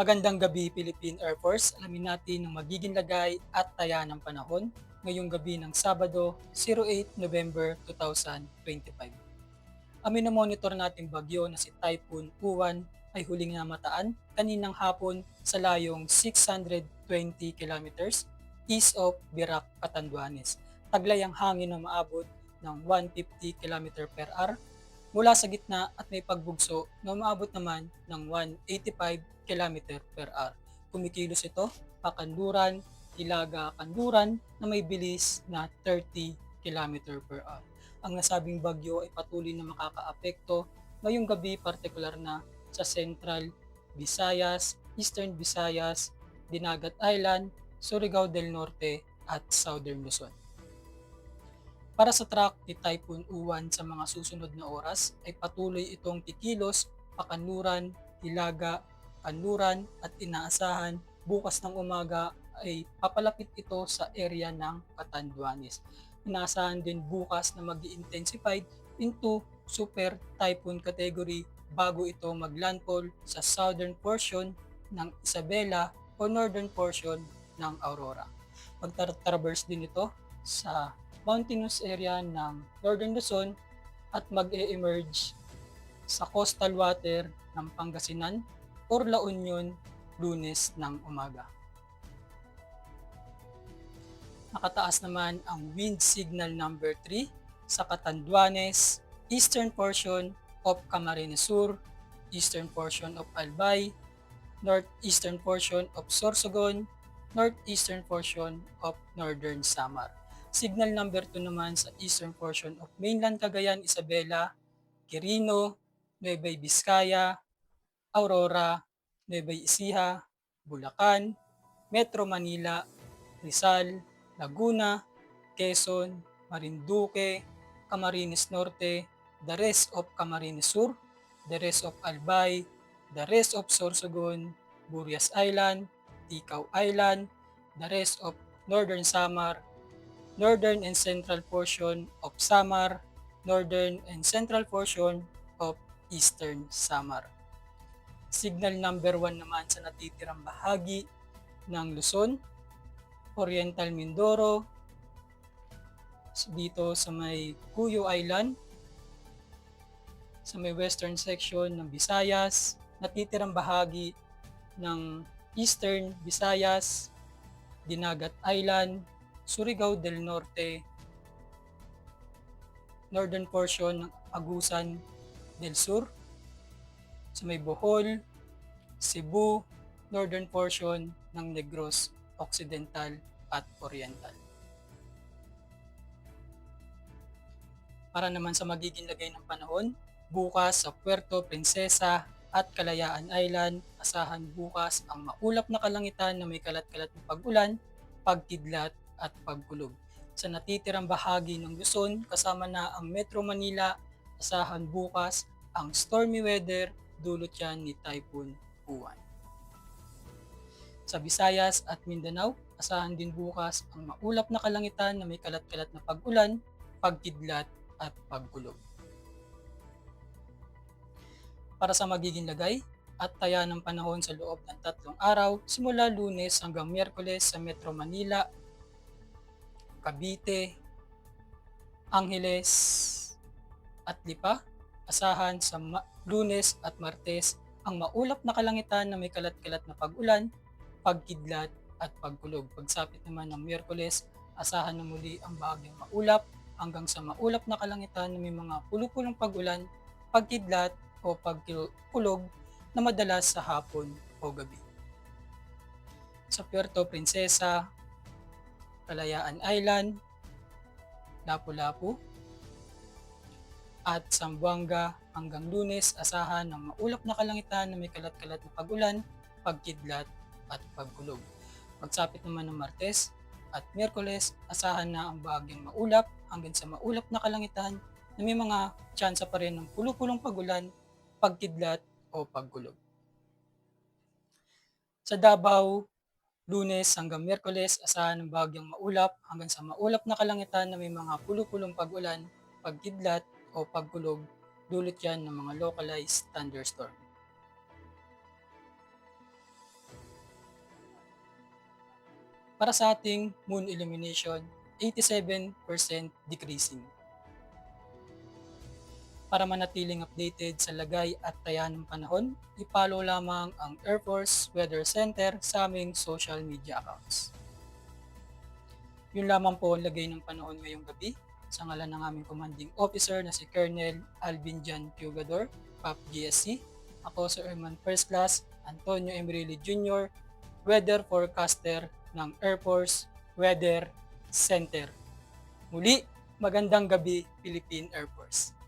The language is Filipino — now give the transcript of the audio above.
Magandang gabi, Philippine Air Force. Alamin natin ang magiging lagay at taya ng panahon ngayong gabi ng Sabado, 08 November 2025. Ang minomonitor nating bagyo na si Typhoon Uwan ay huling namataan kaninang hapon sa layong 620 kilometers east of Virac, Catanduanes. Taglay ang hangin na maabot ng 150 km/h mula sa gitna at may pagbugso na umaabot naman ng 185 km/h. Kumikilos ito pakanluran, hilaga kanluran na may bilis na 30 km/h. Ang nasabing bagyo ay patuloy na makakaapekto ngayong gabi, partikular na sa Central Visayas, Eastern Visayas, Dinagat Island, Surigao del Norte at Southern Luzon. Para sa track ni Typhoon Uwan sa mga susunod na oras ay patuloy itong kikilos pakanluran, hilaga, kanluran at inaasahan bukas ng umaga ay papalapit ito sa area ng Catanduanes. Inaasahan din bukas na mag-intensify into super typhoon category bago ito maglandfall sa southern portion ng Isabela o northern portion ng Aurora. Magta-traverse din ito sa mountainous area ng Northern Luzon at mag-e-emerge sa coastal water ng Pangasinan or La Union Lunes ng umaga. Nakataas naman ang wind signal number 3 sa Catanduanes, eastern portion of Camarines Sur, eastern portion of Albay, northeastern portion of Sorsogon, northeastern portion of Northern Samar. Signal number 2 naman sa eastern portion of mainland Cagayan, Isabela, Quirino, Nueva Vizcaya, Aurora, Nueva Ecija, Bulacan, Metro Manila, Rizal, Laguna, Quezon, Marinduque, Camarines Norte, the rest of Camarines Sur, the rest of Albay, the rest of Sorsogon, Burias Island, Ticao Island, the rest of Northern Samar, northern and central portion of Samar, northern and central portion of Eastern Samar. Signal number 1 naman sa natitirang bahagi ng Luzon, Oriental Mindoro, dito sa may Cuyo Island, sa may western section ng Visayas, natitirang bahagi ng Eastern Visayas, Dinagat Island, Surigao del Norte, northern portion ng Agusan del Sur, sa may Bohol, Cebu, northern portion ng Negros Occidental at Oriental. Para naman sa magiging lagay ng panahon, bukas sa Puerto Princesa at Kalayaan Island, asahan bukas ang maulap na kalangitan na may kalat-kalat na pag-ulan, pagkidlat at pagkulog. Sa natitirang bahagi ng Luzon, kasama na ang Metro Manila, asahan bukas ang stormy weather, dulot yan ni Typhoon Uwan. Sa Visayas at Mindanao, asahan din bukas ang maulap na kalangitan na may kalat-kalat na pag-ulan, pagkidlat at pagkulog. Para sa magiging lagay at taya ng panahon sa loob ng 3 araw simula Lunes hanggang Miyerkules sa Metro Manila, Cavite, Angeles at Lipa, asahan sa Lunes at Martes ang maulap na kalangitan na may kalat-kalat na pag-ulan, pagkidlat at pagkulog. Pagsapit naman ng Miyerkules, asahan na muli ang bahagyang maulap hanggang sa maulap na kalangitan na may mga pulupulong pag-ulan, pagkidlat o pagkulog na madalas sa hapon o gabi. Sa Puerto Princesa, Kalayaan Island, Lapu-Lapu at Zamboanga hanggang Lunes, asahan ng maulap na kalangitan na may kalat-kalat na pag-ulan, pagkidlat at pagkulog. Pagsapit naman ng Martes at Miyerkules, asahan na ang bahagyang maulap hanggang sa maulap na kalangitan na may mga tsansa pa rin ng pulupulong pag-ulan, pagkidlat o pagkulog. Sa Davao, Lunes hanggang Miyerkules, asahan ng bahagyang maulap hanggang sa maulap na kalangitan na may mga pulupulong pag-ulan, pagkidlat o pagkulog, dulot yan ng mga localized thunderstorm. Para sa ating moon illumination, 87% decreasing. Para manatiling updated sa lagay at taya ng panahon, i-follow lamang ang Air Force Weather Center sa aming social media accounts. Yun lamang po ang lagay ng panahon ngayong gabi. Sa ngalan ng aming commanding officer na si Colonel Alvin Jan Pugador, PAP GSC, ako si Airman First Class Antonio Emerilli Jr., Weather Forecaster ng Air Force Weather Center. Muli, magandang gabi Philippine Air Force.